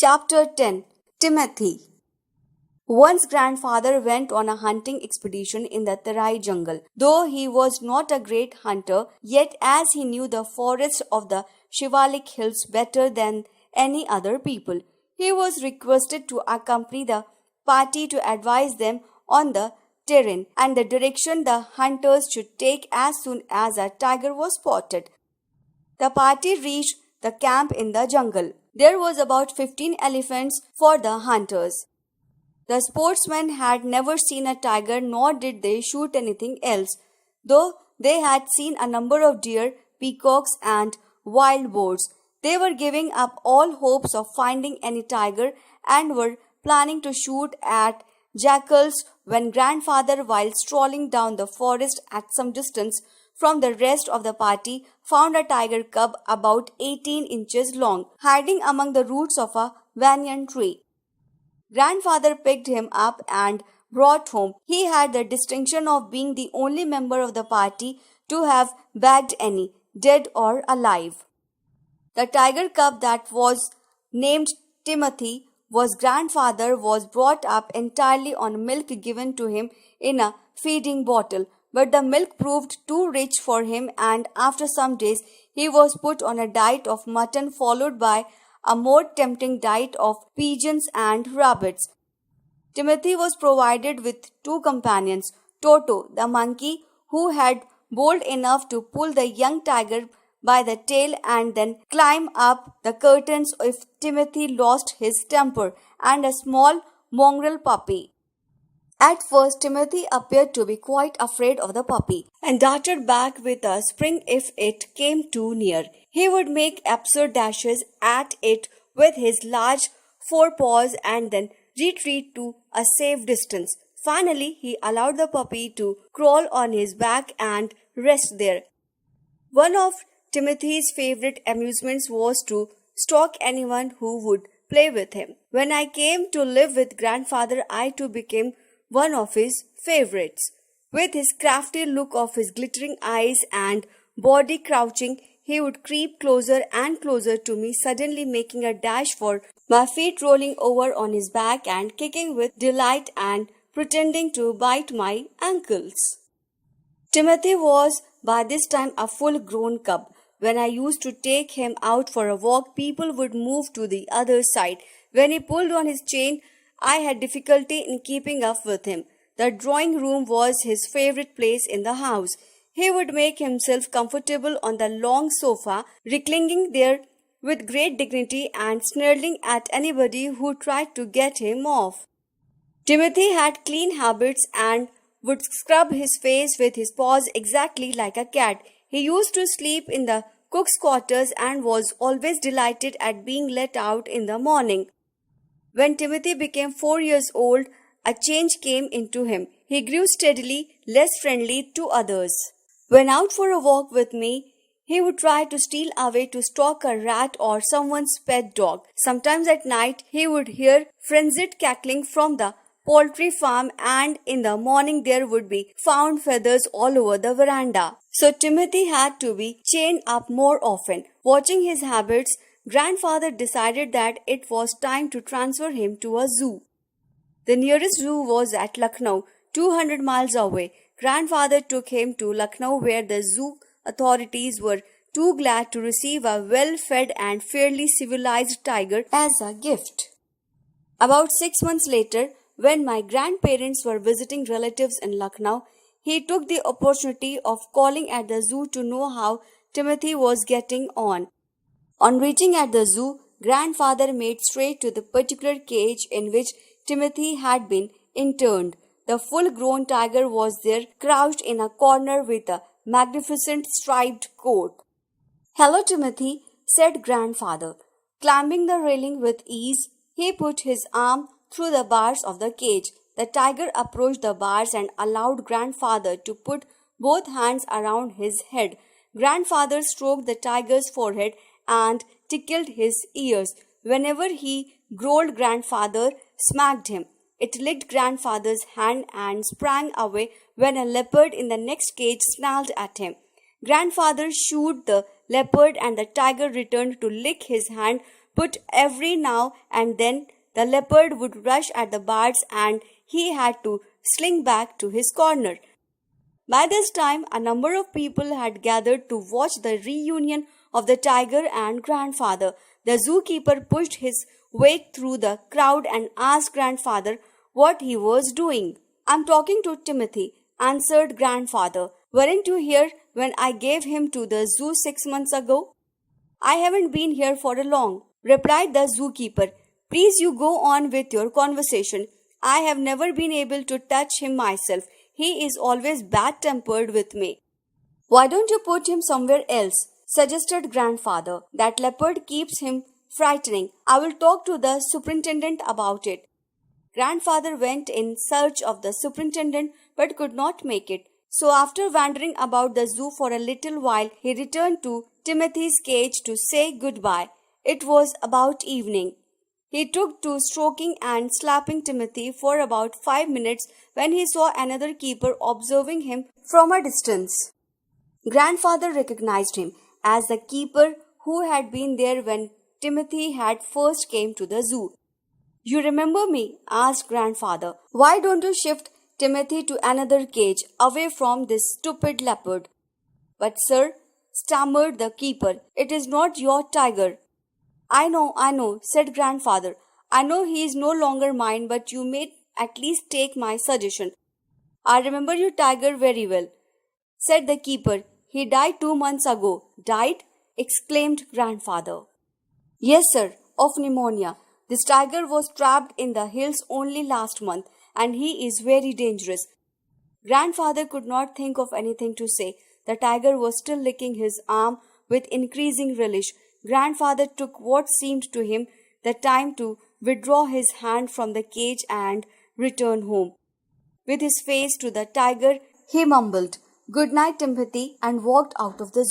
Chapter 10 Timothy Once grandfather went on a hunting expedition in the Tarai jungle. Though he was not a great hunter, yet as he knew the forests of the Shivalik hills better than any other people, he was requested to accompany the party to advise them on the terrain and the direction the hunters should take as soon as a tiger was spotted. The party reached the camp in the jungle. There was about 15 elephants for the hunters. The sportsmen had never seen a tiger, nor did they shoot anything else, though they had seen a number of deer, peacocks, and wild boars. They were giving up all hopes of finding any tiger and were planning to shoot at jackals when grandfather, while strolling down the forest at some distance from the rest of the party, found a tiger cub about 18 inches long, hiding among the roots of a banyan tree. Grandfather picked him up and brought home. He had the distinction of being the only member of the party to have bagged any, dead or alive. The tiger cub that was named Timothy was brought up entirely on milk given to him in a feeding bottle, but the milk proved too rich for him, and after some days he was put on a diet of mutton, followed by a more tempting diet of pigeons and rabbits. Timothy was provided with two companions, Toto, the monkey, who had bold enough to pull the young tiger by the tail and then climb up the curtains if Timothy lost his temper, and a small mongrel puppy. At first, Timothy appeared to be quite afraid of the puppy and darted back with a spring if it came too near. He would make absurd dashes at it with his large forepaws and then retreat to a safe distance. Finally, he allowed the puppy to crawl on his back and rest there. One of Timothy's favorite amusements was to stalk anyone who would play with him. When I came to live with grandfather, I too became one of his favorites. With his crafty look of his glittering eyes and body crouching, he would creep closer and closer to me, suddenly making a dash for my feet, rolling over on his back and kicking with delight and pretending to bite my ankles. Timothy was by this time a full-grown cub. When I used to take him out for a walk, people would move to the other side. When he pulled on his chain, I had difficulty in keeping up with him. The drawing room was his favorite place in the house. He would make himself comfortable on the long sofa, reclining there with great dignity and snarling at anybody who tried to get him off. Timothy had clean habits and would scrub his face with his paws exactly like a cat. He used to sleep in the cook's quarters and was always delighted at being let out in the morning. When Timothy became 4 years old, a change came into him. He grew steadily less friendly to others. When out for a walk with me, he would try to steal away to stalk a rat or someone's pet dog. Sometimes at night, he would hear frenzied cackling from the poultry farm, and in the morning there would be found feathers all over the veranda. So Timothy had to be chained up more often. Watching his habits, grandfather decided that it was time to transfer him to a zoo. The nearest zoo was at Lucknow, 200 miles away. Grandfather took him to Lucknow, where the zoo authorities were too glad to receive a well-fed and fairly civilized tiger as a gift. About 6 months later, when my grandparents were visiting relatives in Lucknow, he took the opportunity of calling at the zoo to know how Timothy was getting on. On reaching at the zoo, grandfather made straight to the particular cage in which Timothy had been interned. The full-grown tiger was there, crouched in a corner with a magnificent striped coat. "Hello, Timothy," said grandfather. Climbing the railing with ease, he put his arm through the bars of the cage. The tiger approached the bars and allowed grandfather to put both hands around his head. Grandfather stroked the tiger's forehead and tickled his ears. Whenever he growled, grandfather smacked him. It licked grandfather's hand and sprang away when a leopard in the next cage snarled at him. Grandfather shooed the leopard and the tiger returned to lick his hand, put every now and then the leopard would rush at the bars and he had to slink back to his corner. By this time, a number of people had gathered to watch the reunion of the tiger and grandfather. The zookeeper pushed his way through the crowd and asked grandfather what he was doing. "I'm talking to Timothy," answered grandfather. "Weren't you here when I gave him to the zoo 6 months ago?" "I haven't been here for a long," replied the zookeeper. "Please you go on with your conversation. I have never been able to touch him myself. He is always bad-tempered with me." "Why don't you put him somewhere else?" suggested grandfather. "That leopard keeps him frightening. I will talk to the superintendent about it." Grandfather went in search of the superintendent but could not make it. So after wandering about the zoo for a little while, he returned to Timothy's cage to say goodbye. It was about evening. He took to stroking and slapping Timothy for about 5 minutes when he saw another keeper observing him from a distance. Grandfather recognized him as the keeper who had been there when Timothy had first came to the zoo. "You remember me?" asked grandfather. "Why don't you shift Timothy to another cage away from this stupid leopard?" "But sir," stammered the keeper, "it is not your tiger." I know, said grandfather. "I know he is no longer mine, but you may at least take my suggestion." "I remember your tiger very well," said the keeper. "He died 2 months ago." "Died?" exclaimed grandfather. "Yes, sir, of pneumonia. This tiger was trapped in the hills only last month, and he is very dangerous." Grandfather could not think of anything to say. The tiger was still licking his arm with increasing relish. Grandfather took what seemed to him the time to withdraw his hand from the cage and return home. With his face to the tiger, he mumbled, "Good night, Timothy," and walked out of the zoo.